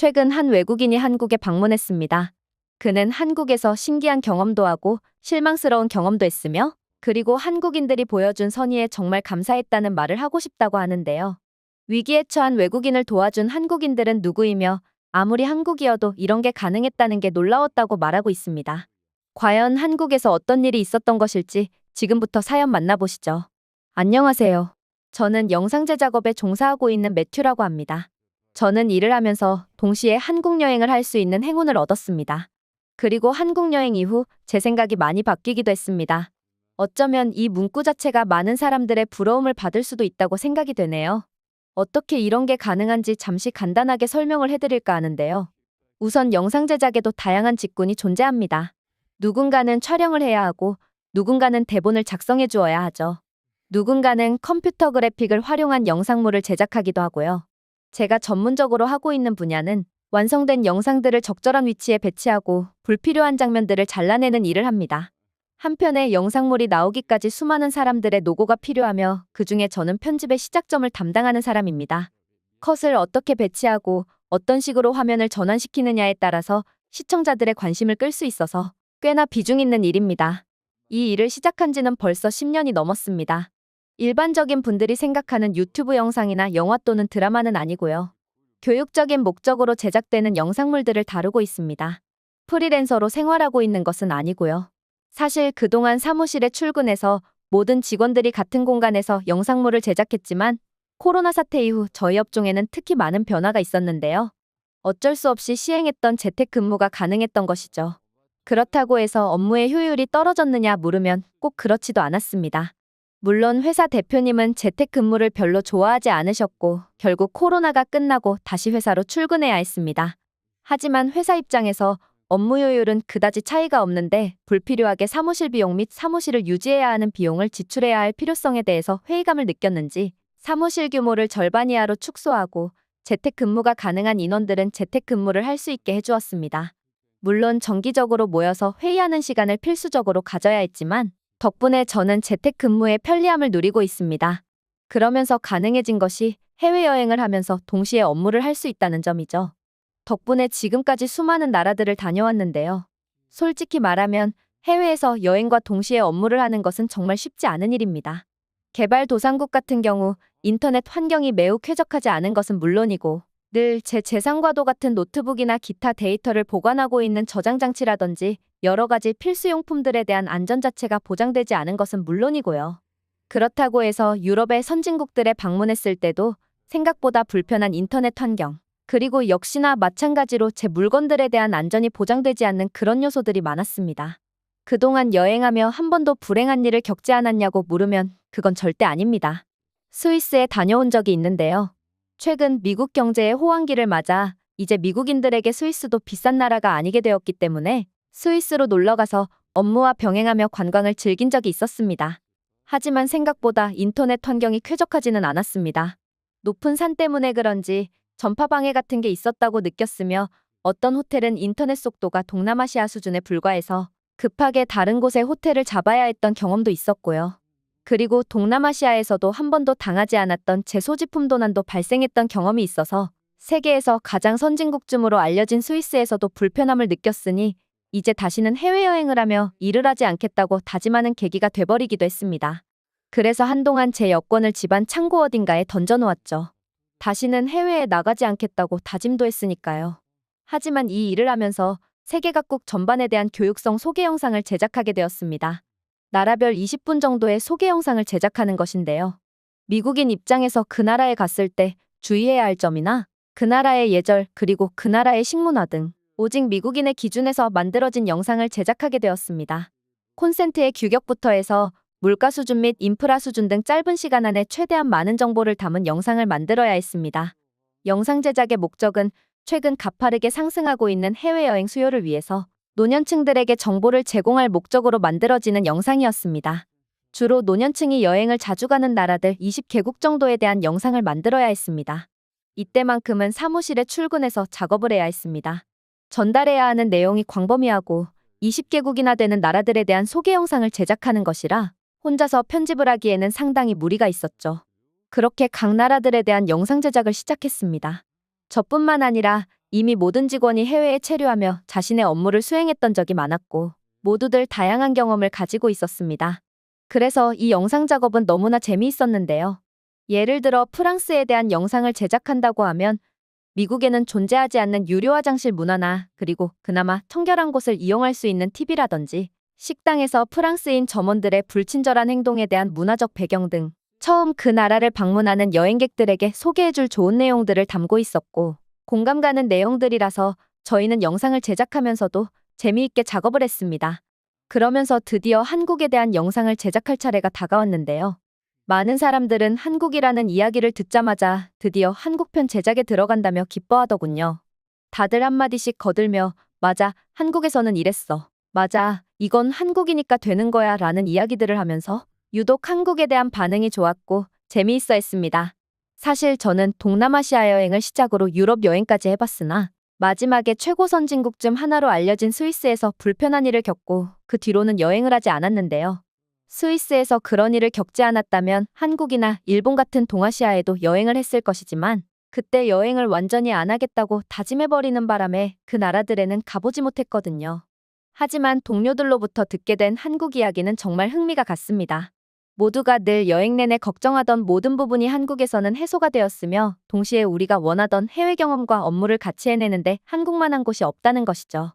최근 한 외국인이 한국에 방문했습니다. 그는 한국에서 신기한 경험도 하고 실망스러운 경험도 했으며, 그리고 한국인들이 보여준 선의에 정말 감사했다는 말을 하고 싶다고 하는데요. 위기에 처한 외국인을 도와준 한국인들은 누구이며, 아무리 한국이어도 이런 게 가능했다는 게 놀라웠다고 말하고 있습니다. 과연 한국에서 어떤 일이 있었던 것일지 지금부터 사연 만나보시죠. 안녕하세요. 저는 영상 제작업에 종사하고 있는 매튜라고 합니다. 저는 일을 하면서 동시에 한국 여행을 할 수 있는 행운을 얻었습니다. 그리고 한국 여행 이후 제 생각이 많이 바뀌기도 했습니다. 어쩌면 이 문구 자체가 많은 사람들의 부러움을 받을 수도 있다고 생각이 되네요. 어떻게 이런 게 가능한지 잠시 간단하게 설명을 해드릴까 하는데요. 우선 영상 제작에도 다양한 직군이 존재합니다. 누군가는 촬영을 해야 하고, 누군가는 대본을 작성해 주어야 하죠. 누군가는 컴퓨터 그래픽을 활용한 영상물을 제작하기도 하고요. 제가 전문적으로 하고 있는 분야는 완성된 영상들을 적절한 위치에 배치하고 불필요한 장면들을 잘라내는 일을 합니다. 한편에 영상물이 나오기까지 수많은 사람들의 노고가 필요하며, 그중에 저는 편집의 시작점을 담당하는 사람입니다. 컷을 어떻게 배치하고 어떤 식으로 화면을 전환시키느냐에 따라서 시청자들의 관심을 끌 수 있어서 꽤나 비중 있는 일입니다. 이 일을 시작한 지는 벌써 10년이 넘었습니다. 일반적인 분들이 생각하는 유튜브 영상이나 영화 또는 드라마는 아니고요. 교육적인 목적으로 제작되는 영상물들을 다루고 있습니다. 프리랜서로 생활하고 있는 것은 아니고요. 사실 그동안 사무실에 출근해서 모든 직원들이 같은 공간에서 영상물을 제작했지만, 코로나 사태 이후 저희 업종에는 특히 많은 변화가 있었는데요. 어쩔 수 없이 시행했던 재택근무가 가능했던 것이죠. 그렇다고 해서 업무의 효율이 떨어졌느냐 물으면 꼭 그렇지도 않았습니다. 물론 회사 대표님은 재택근무를 별로 좋아하지 않으셨고, 결국 코로나가 끝나고 다시 회사로 출근해야 했습니다. 하지만 회사 입장에서 업무 효율은 그다지 차이가 없는데, 불필요하게 사무실 비용 및 사무실을 유지해야 하는 비용을 지출해야 할 필요성에 대해서 회의감을 느꼈는지 사무실 규모를 절반 이하로 축소하고, 재택근무가 가능한 인원들은 재택근무를 할 수 있게 해주었습니다. 물론 정기적으로 모여서 회의하는 시간을 필수적으로 가져야 했지만, 덕분에 저는 재택근무의 편리함을 누리고 있습니다. 그러면서 가능해진 것이 해외여행을 하면서 동시에 업무를 할 수 있다는 점이죠. 덕분에 지금까지 수많은 나라들을 다녀왔는데요. 솔직히 말하면 해외에서 여행과 동시에 업무를 하는 것은 정말 쉽지 않은 일입니다. 개발도상국 같은 경우 인터넷 환경이 매우 쾌적하지 않은 것은 물론이고, 늘 제 재산과도 같은 노트북이나 기타 데이터를 보관하고 있는 저장 장치라든지 여러 가지 필수용품들에 대한 안전 자체가 보장되지 않은 것은 물론이고요. 그렇다고 해서 유럽의 선진국들에 방문했을 때도 생각보다 불편한 인터넷 환경, 그리고 역시나 마찬가지로 제 물건들에 대한 안전이 보장되지 않는 그런 요소들이 많았습니다. 그동안 여행하며 한 번도 불행한 일을 겪지 않았냐고 물으면 그건 절대 아닙니다. 스위스에 다녀온 적이 있는데요. 최근 미국 경제의 호황기를 맞아 이제 미국인들에게 스위스도 비싼 나라가 아니게 되었기 때문에 스위스로 놀러가서 업무와 병행하며 관광을 즐긴 적이 있었습니다. 하지만 생각보다 인터넷 환경이 쾌적하지는 않았습니다. 높은 산 때문에 그런지 전파 방해 같은 게 있었다고 느꼈으며, 어떤 호텔은 인터넷 속도가 동남아시아 수준에 불과해서 급하게 다른 곳에 호텔을 잡아야 했던 경험도 있었고요. 그리고 동남아시아에서도 한 번도 당하지 않았던 제 소지품 도난도 발생했던 경험이 있어서 세계에서 가장 선진국쯤으로 알려진 스위스에서도 불편함을 느꼈으니, 이제 다시는 해외여행을 하며 일을 하지 않겠다고 다짐하는 계기가 돼버리기도 했습니다. 그래서 한동안 제 여권을 집안 창고 어딘가에 던져놓았죠. 다시는 해외에 나가지 않겠다고 다짐도 했으니까요. 하지만 이 일을 하면서 세계 각국 전반에 대한 교육성 소개 영상을 제작하게 되었습니다. 나라별 20분 정도의 소개 영상을 제작하는 것인데요. 미국인 입장에서 그 나라에 갔을 때 주의해야 할 점이나 그 나라의 예절, 그리고 그 나라의 식문화 등 오직 미국인의 기준에서 만들어진 영상을 제작하게 되었습니다. 콘센트의 규격부터 해서 물가 수준 및 인프라 수준 등 짧은 시간 안에 최대한 많은 정보를 담은 영상을 만들어야 했습니다. 영상 제작의 목적은 최근 가파르게 상승하고 있는 해외여행 수요를 위해서 노년층들에게 정보를 제공할 목적으로 만들어지는 영상이었습니다. 주로 노년층이 여행을 자주 가는 나라들 20개국 정도에 대한 영상을 만들어야 했습니다. 이때만큼은 사무실에 출근해서 작업을 해야 했습니다. 전달해야 하는 내용이 광범위하고 20개국이나 되는 나라들에 대한 소개 영상을 제작하는 것이라 혼자서 편집을 하기에는 상당히 무리가 있었죠. 그렇게 각 나라들에 대한 영상 제작을 시작했습니다. 저뿐만 아니라 이미 모든 직원이 해외에 체류하며 자신의 업무를 수행했던 적이 많았고 모두들 다양한 경험을 가지고 있었습니다. 그래서 이 영상 작업은 너무나 재미있었는데요. 예를 들어 프랑스에 대한 영상을 제작한다고 하면 미국에는 존재하지 않는 유료 화장실 문화나 그리고 그나마 청결한 곳을 이용할 수 있는 팁이라든지 식당에서 프랑스인 점원들의 불친절한 행동에 대한 문화적 배경 등 처음 그 나라를 방문하는 여행객들에게 소개해줄 좋은 내용들을 담고 있었고 공감 가는 내용들이라서 저희는 영상을 제작하면서도 재미있게 작업을 했습니다. 그러면서 드디어 한국에 대한 영상을 제작할 차례가 다가왔는데요. 많은 사람들은 한국이라는 이야기를 듣자마자 드디어 한국편 제작에 들어간다며 기뻐하더군요. 다들 한마디씩 거들며 맞아, 한국에서는 이랬어. 맞아, 이건 한국이니까 되는 거야 라는 이야기들을 하면서 유독 한국에 대한 반응이 좋았고 재미있어 했습니다. 사실 저는 동남아시아 여행을 시작으로 유럽 여행까지 해봤으나 마지막에 최고 선진국 중 하나로 알려진 스위스에서 불편한 일을 겪고 그 뒤로는 여행을 하지 않았는데요. 스위스에서 그런 일을 겪지 않았다면 한국이나 일본 같은 동아시아에도 여행을 했을 것이지만 그때 여행을 완전히 안 하겠다고 다짐해버리는 바람에 그 나라들에는 가보지 못했거든요. 하지만 동료들로부터 듣게 된 한국 이야기는 정말 흥미가 갔습니다. 모두가 늘 여행 내내 걱정하던 모든 부분이 한국에서는 해소가 되었으며 동시에 우리가 원하던 해외 경험과 업무를 같이 해내는데 한국만한 곳이 없다는 것이죠.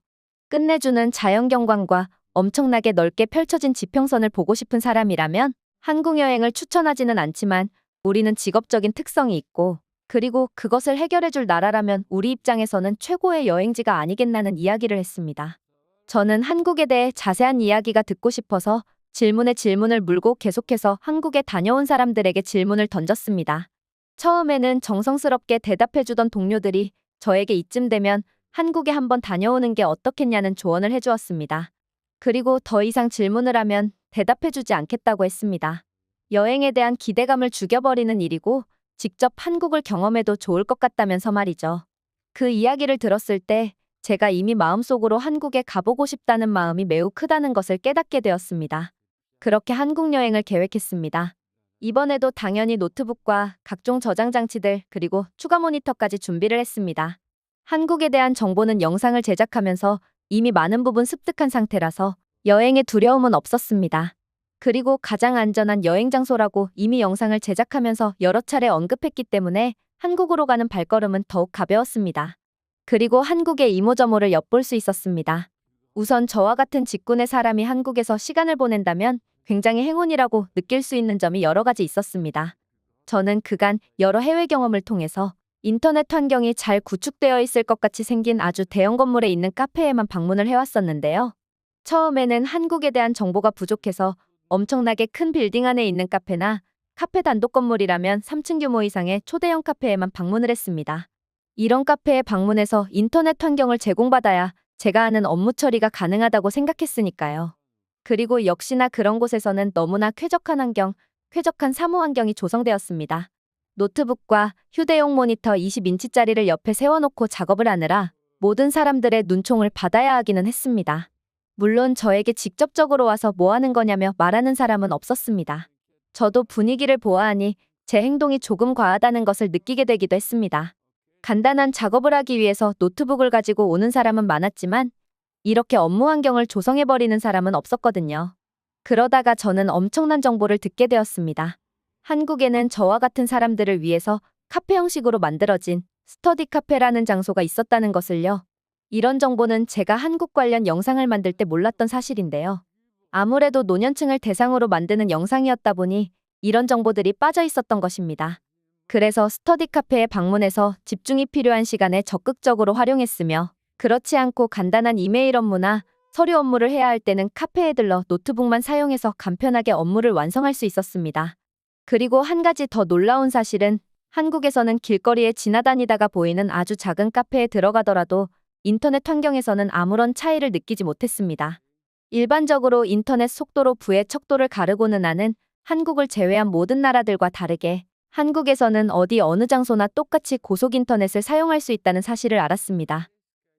끝내주는 자연경관과 엄청나게 넓게 펼쳐진 지평선을 보고 싶은 사람이라면 한국 여행을 추천하지는 않지만 우리는 직업적인 특성이 있고 그리고 그것을 해결해줄 나라라면 우리 입장에서는 최고의 여행지가 아니겠나는 이야기를 했습니다. 저는 한국에 대해 자세한 이야기가 듣고 싶어서 질문에 질문을 물고 계속해서 한국에 다녀온 사람들에게 질문을 던졌습니다. 처음에는 정성스럽게 대답해주던 동료들이 저에게 이쯤 되면 한국에 한번 다녀오는 게 어떻겠냐는 조언을 해주었습니다. 그리고 더 이상 질문을 하면 대답해주지 않겠다고 했습니다. 여행에 대한 기대감을 죽여버리는 일이고 직접 한국을 경험해도 좋을 것 같다면서 말이죠. 그 이야기를 들었을 때 제가 이미 마음속으로 한국에 가보고 싶다는 마음이 매우 크다는 것을 깨닫게 되었습니다. 그렇게 한국 여행을 계획했습니다. 이번에도 당연히 노트북과 각종 저장 장치들 그리고 추가 모니터까지 준비를 했습니다. 한국에 대한 정보는 영상을 제작하면서 이미 많은 부분 습득한 상태라서 여행에 두려움은 없었습니다. 그리고 가장 안전한 여행 장소라고 이미 영상을 제작하면서 여러 차례 언급했기 때문에 한국으로 가는 발걸음은 더욱 가벼웠습니다. 그리고 한국의 이모저모를 엿볼 수 있었습니다. 우선 저와 같은 직군의 사람이 한국에서 시간을 보낸다면 굉장히 행운이라고 느낄 수 있는 점이 여러 가지 있었습니다. 저는 그간 여러 해외 경험을 통해서 인터넷 환경이 잘 구축되어 있을 것 같이 생긴 아주 대형 건물에 있는 카페에만 방문을 해왔었는데요. 처음에는 한국에 대한 정보가 부족해서 엄청나게 큰 빌딩 안에 있는 카페나 카페 단독 건물이라면 3층 규모 이상의 초대형 카페에만 방문을 했습니다. 이런 카페에 방문해서 인터넷 환경을 제공받아야 제가 하는 업무 처리가 가능하다고 생각했으니까요. 그리고 역시나 그런 곳에서는 너무나 쾌적한 환경, 쾌적한 사무 환경이 조성되었습니다. 노트북과 휴대용 모니터 20인치짜리를 옆에 세워놓고 작업을 하느라 모든 사람들의 눈총을 받아야 하기는 했습니다. 물론 저에게 직접적으로 와서 뭐 하는 거냐며 말하는 사람은 없었습니다. 저도 분위기를 보아하니 제 행동이 조금 과하다는 것을 느끼게 되기도 했습니다. 간단한 작업을 하기 위해서 노트북을 가지고 오는 사람은 많았지만 이렇게 업무 환경을 조성해버리는 사람은 없었거든요. 그러다가 저는 엄청난 정보를 듣게 되었습니다. 한국에는 저와 같은 사람들을 위해서 카페 형식으로 만들어진 스터디 카페라는 장소가 있었다는 것을요. 이런 정보는 제가 한국 관련 영상을 만들 때 몰랐던 사실인데요. 아무래도 노년층을 대상으로 만드는 영상이었다 보니 이런 정보들이 빠져 있었던 것입니다. 그래서 스터디 카페에 방문해서 집중이 필요한 시간에 적극적으로 활용했으며 그렇지 않고 간단한 이메일 업무나 서류 업무를 해야 할 때는 카페에 들러 노트북만 사용해서 간편하게 업무를 완성할 수 있었습니다. 그리고 한 가지 더 놀라운 사실은 한국에서는 길거리에 지나다니다가 보이는 아주 작은 카페에 들어가더라도 인터넷 환경에서는 아무런 차이를 느끼지 못했습니다. 일반적으로 인터넷 속도로 부의 척도를 가르고는 하는 한국을 제외한 모든 나라들과 다르게 한국에서는 어디 어느 장소나 똑같이 고속 인터넷을 사용할 수 있다는 사실을 알았습니다.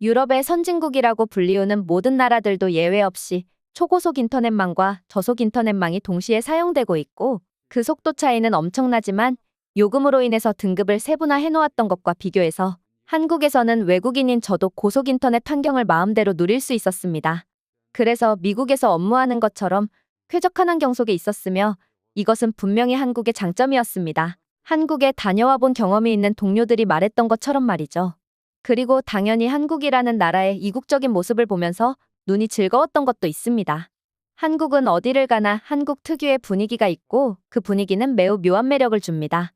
유럽의 선진국이라고 불리우는 모든 나라들도 예외 없이 초고속 인터넷망과 저속 인터넷망이 동시에 사용되고 있고 그 속도 차이는 엄청나지만 요금으로 인해서 등급을 세분화해 놓았던 것과 비교해서 한국에서는 외국인인 저도 고속 인터넷 환경을 마음대로 누릴 수 있었습니다. 그래서 미국에서 업무하는 것처럼 쾌적한 환경 속에 있었으며 이것은 분명히 한국의 장점이었습니다. 한국에 다녀와 본 경험이 있는 동료들이 말했던 것처럼 말이죠. 그리고 당연히 한국이라는 나라의 이국적인 모습을 보면서 눈이 즐거웠던 것도 있습니다. 한국은 어디를 가나 한국 특유의 분위기가 있고 그 분위기는 매우 묘한 매력을 줍니다.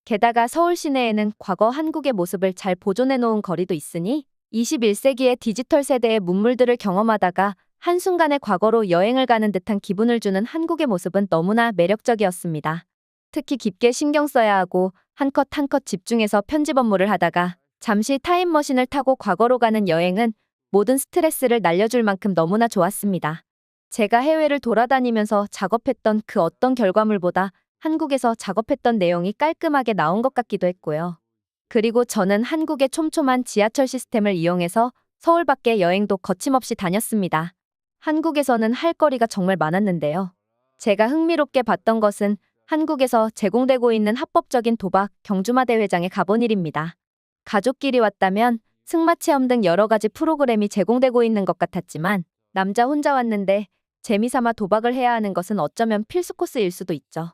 게다가 서울 시내에는 과거 한국의 모습을 잘 보존해 놓은 거리도 있으니 21세기의 디지털 세대의 문물들을 경험하다가 한순간에 과거로 여행을 가는 듯한 기분을 주는 한국의 모습은 너무나 매력적이었습니다. 특히 깊게 신경 써야 하고 한 컷 한 컷 집중해서 편집 업무를 하다가 잠시 타임머신을 타고 과거로 가는 여행은 모든 스트레스를 날려줄 만큼 너무나 좋았습니다. 제가 해외를 돌아다니면서 작업했던 그 어떤 결과물보다 한국에서 작업했던 내용이 깔끔하게 나온 것 같기도 했고요. 그리고 저는 한국의 촘촘한 지하철 시스템을 이용해서 서울 밖에 여행도 거침없이 다녔습니다. 한국에서는 할 거리가 정말 많았는데요. 제가 흥미롭게 봤던 것은 한국에서 제공되고 있는 합법적인 도박 경주마 대회장에 가본 일입니다. 가족끼리 왔다면 승마 체험 등 여러 가지 프로그램이 제공되고 있는 것 같았지만 남자 혼자 왔는데 재미삼아 도박을 해야 하는 것은 어쩌면 필수 코스일 수도 있죠.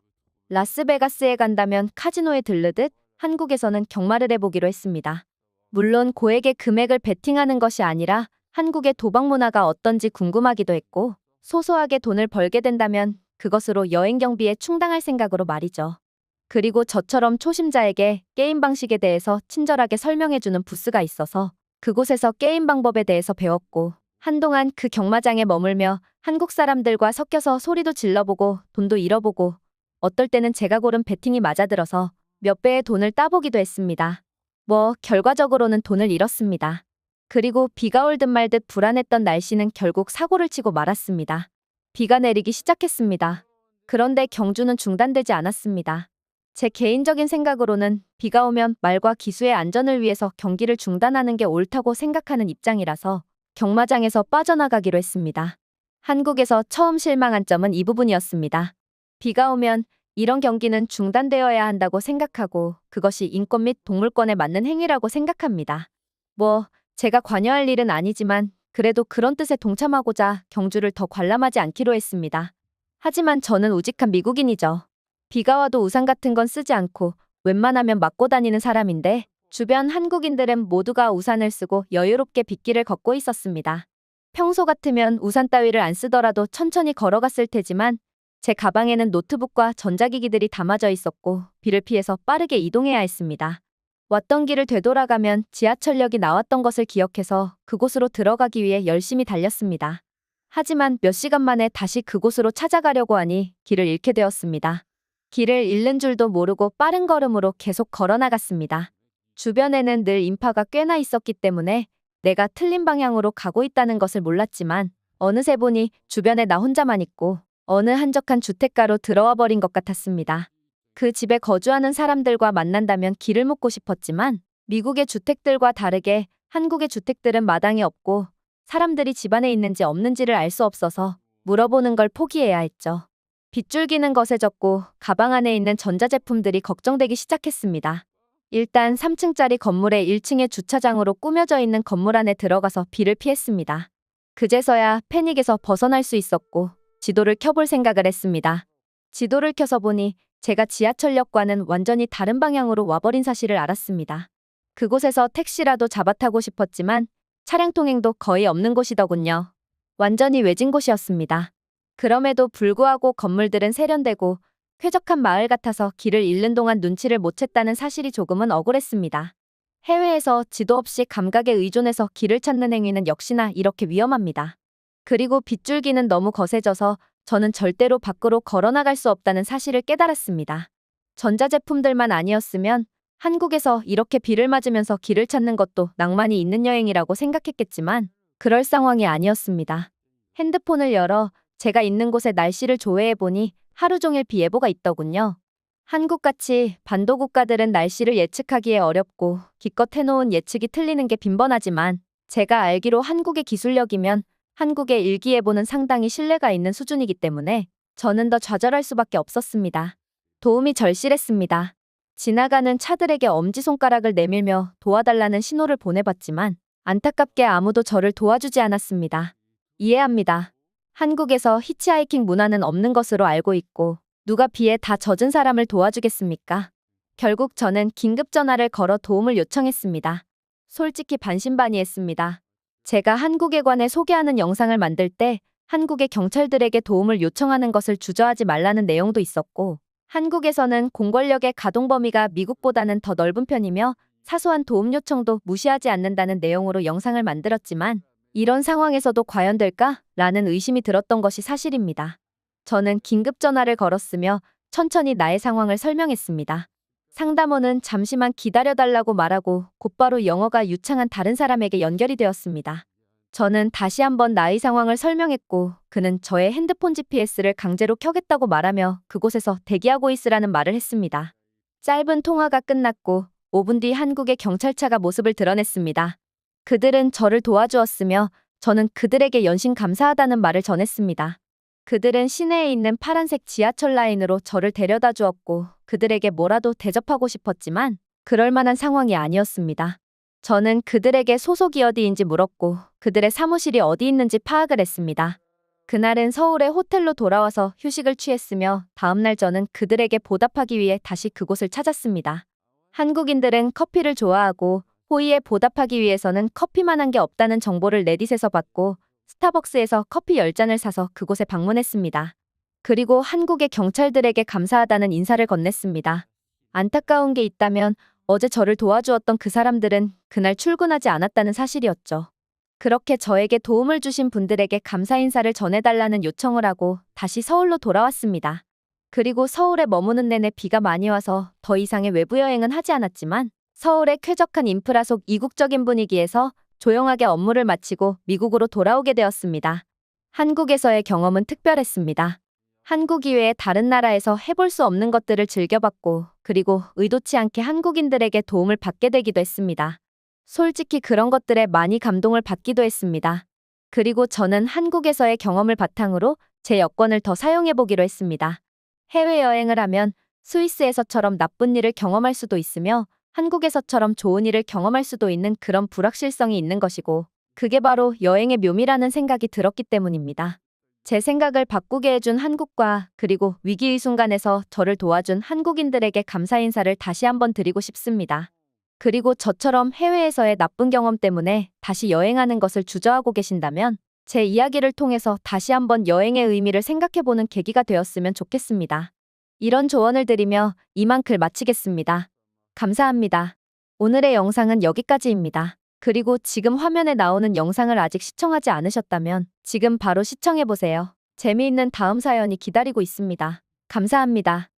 라스베가스에 간다면 카지노에 들르듯 한국에서는 경마를 해보기로 했습니다. 물론 고액의 금액을 베팅하는 것이 아니라 한국의 도박 문화가 어떤지 궁금하기도 했고 소소하게 돈을 벌게 된다면 그것으로 여행 경비에 충당할 생각으로 말이죠. 그리고 저처럼 초심자에게 게임 방식에 대해서 친절하게 설명해주는 부스가 있어서 그곳에서 게임 방법에 대해서 배웠고 한동안 그 경마장에 머물며 한국 사람들과 섞여서 소리도 질러보고 돈도 잃어보고 어떨 때는 제가 고른 베팅이 맞아들어서 몇 배의 돈을 따보기도 했습니다. 결과적으로는 돈을 잃었습니다. 그리고 비가 올 듯 말 듯 불안했던 날씨는 결국 사고를 치고 말았습니다. 비가 내리기 시작했습니다. 그런데 경주는 중단되지 않았습니다. 제 개인적인 생각으로는 비가 오면 말과 기수의 안전을 위해서 경기를 중단하는 게 옳다고 생각하는 입장이라서 경마장에서 빠져나가기로 했습니다. 한국에서 처음 실망한 점은 이 부분이었습니다. 비가 오면 이런 경기는 중단되어야 한다고 생각하고 그것이 인권 및 동물권에 맞는 행위라고 생각합니다. 제가 관여할 일은 아니지만 그래도 그런 뜻에 동참하고자 경주를 더 관람하지 않기로 했습니다. 하지만 저는 우직한 미국인이죠. 비가 와도 우산 같은 건 쓰지 않고 웬만하면 맞고 다니는 사람인데 주변 한국인들은 모두가 우산을 쓰고 여유롭게 빗길을 걷고 있었습니다. 평소 같으면 우산 따위를 안 쓰더라도 천천히 걸어갔을 테지만 제 가방에는 노트북과 전자기기들이 담아져 있었고 비를 피해서 빠르게 이동해야 했습니다. 왔던 길을 되돌아가면 지하철역이 나왔던 것을 기억해서 그곳으로 들어가기 위해 열심히 달렸습니다. 하지만 몇 시간 만에 다시 그곳으로 찾아가려고 하니 길을 잃게 되었습니다. 길을 잃는 줄도 모르고 빠른 걸음으로 계속 걸어나갔습니다. 주변에는 늘 인파가 꽤나 있었기 때문에 내가 틀린 방향으로 가고 있다는 것을 몰랐지만 어느새 보니 주변에 나 혼자만 있고 어느 한적한 주택가로 들어와 버린 것 같았습니다. 그 집에 거주하는 사람들과 만난다면 길을 묻고 싶었지만 미국의 주택들과 다르게 한국의 주택들은 마당이 없고 사람들이 집 안에 있는지 없는지를 알 수 없어서 물어보는 걸 포기해야 했죠. 빗줄기는 거세졌고 가방 안에 있는 전자제품들이 걱정되기 시작했습니다. 일단 3층짜리 건물의 1층의 주차장으로 꾸며져 있는 건물 안에 들어가서 비를 피했습니다. 그제서야 패닉에서 벗어날 수 있었고 지도를 켜볼 생각을 했습니다. 지도를 켜서 보니 제가 지하철역과는 완전히 다른 방향으로 와버린 사실을 알았습니다. 그곳에서 택시라도 잡아타고 싶었지만 차량 통행도 거의 없는 곳이더군요. 완전히 외진 곳이었습니다. 그럼에도 불구하고 건물들은 세련되고 쾌적한 마을 같아서 길을 잃는 동안 눈치를 못 챘다는 사실이 조금은 억울했습니다. 해외에서 지도 없이 감각에 의존해서 길을 찾는 행위는 역시나 이렇게 위험합니다. 그리고 빗줄기는 너무 거세져서 저는 절대로 밖으로 걸어나갈 수 없다는 사실을 깨달았습니다. 전자제품들만 아니었으면 한국에서 이렇게 비를 맞으면서 길을 찾는 것도 낭만이 있는 여행이라고 생각했겠지만 그럴 상황이 아니었습니다. 핸드폰을 열어 제가 있는 곳의 날씨를 조회해보니 하루 종일 비 예보가 있더군요. 한국같이 반도 국가들은 날씨를 예측하기에 어렵고 기껏 해놓은 예측이 틀리는 게 빈번하지만 제가 알기로 한국의 기술력이면 한국의 일기예보는 상당히 신뢰가 있는 수준이기 때문에 저는 더 좌절할 수밖에 없었습니다. 도움이 절실했습니다. 지나가는 차들에게 엄지손가락을 내밀며 도와달라는 신호를 보내봤지만 안타깝게 아무도 저를 도와주지 않았습니다. 이해합니다. 한국에서 히치하이킹 문화는 없는 것으로 알고 있고 누가 비에 다 젖은 사람을 도와주겠습니까? 결국 저는 긴급 전화를 걸어 도움을 요청했습니다. 솔직히 반신반의했습니다. 제가 한국에 관해 소개하는 영상을 만들 때 한국의 경찰들에게 도움을 요청하는 것을 주저하지 말라는 내용도 있었고, 한국에서는 공권력의 가동 범위가 미국보다는 더 넓은 편이며 사소한 도움 요청도 무시하지 않는다는 내용으로 영상을 만들었지만 이런 상황에서도 과연 될까? 라는 의심이 들었던 것이 사실입니다. 저는 긴급 전화를 걸었으며 천천히 나의 상황을 설명했습니다. 상담원은 잠시만 기다려달라고 말하고 곧바로 영어가 유창한 다른 사람에게 연결이 되었습니다. 저는 다시 한번 나의 상황을 설명했고 그는 저의 핸드폰 GPS를 강제로 켜겠다고 말하며 그곳에서 대기하고 있으라는 말을 했습니다. 짧은 통화가 끝났고 5분 뒤 한국의 경찰차가 모습을 드러냈습니다. 그들은 저를 도와주었으며 저는 그들에게 연신 감사하다는 말을 전했습니다. 그들은 시내에 있는 파란색 지하철 라인으로 저를 데려다 주었고 그들에게 뭐라도 대접하고 싶었지만 그럴 만한 상황이 아니었습니다. 저는 그들에게 소속이 어디인지 물었고 그들의 사무실이 어디 있는지 파악을 했습니다. 그날은 서울의 호텔로 돌아와서 휴식을 취했으며 다음날 저는 그들에게 보답하기 위해 다시 그곳을 찾았습니다. 한국인들은 커피를 좋아하고 호의에 보답하기 위해서는 커피만한 게 없다는 정보를 레딧에서 받고 스타벅스에서 커피 10잔을 사서 그곳에 방문했습니다. 그리고 한국의 경찰들에게 감사하다는 인사를 건넸습니다. 안타까운 게 있다면 어제 저를 도와주었던 그 사람들은 그날 출근하지 않았다는 사실이었죠. 그렇게 저에게 도움을 주신 분들에게 감사 인사를 전해달라는 요청을 하고 다시 서울로 돌아왔습니다. 그리고 서울에 머무는 내내 비가 많이 와서 더 이상의 외부 여행은 하지 않았지만 서울의 쾌적한 인프라 속 이국적인 분위기에서 조용하게 업무를 마치고 미국으로 돌아오게 되었습니다. 한국에서의 경험은 특별했습니다. 한국 이외의 다른 나라에서 해볼 수 없는 것들을 즐겨봤고 그리고 의도치 않게 한국인들에게 도움을 받게 되기도 했습니다. 솔직히 그런 것들에 많이 감동을 받기도 했습니다. 그리고 저는 한국에서의 경험을 바탕으로 제 여권을 더 사용해보기로 했습니다. 해외여행을 하면 스위스에서처럼 나쁜 일을 경험할 수도 있으며 한국에서처럼 좋은 일을 경험할 수도 있는 그런 불확실성이 있는 것이고 그게 바로 여행의 묘미라는 생각이 들었기 때문입니다. 제 생각을 바꾸게 해준 한국과 그리고 위기의 순간에서 저를 도와준 한국인들에게 감사 인사를 다시 한번 드리고 싶습니다. 그리고 저처럼 해외에서의 나쁜 경험 때문에 다시 여행하는 것을 주저하고 계신다면 제 이야기를 통해서 다시 한번 여행의 의미를 생각해보는 계기가 되었으면 좋겠습니다. 이런 조언을 드리며 이만 글 마치겠습니다. 감사합니다. 오늘의 영상은 여기까지입니다. 그리고 지금 화면에 나오는 영상을 아직 시청하지 않으셨다면 지금 바로 시청해보세요. 재미있는 다음 사연이 기다리고 있습니다. 감사합니다.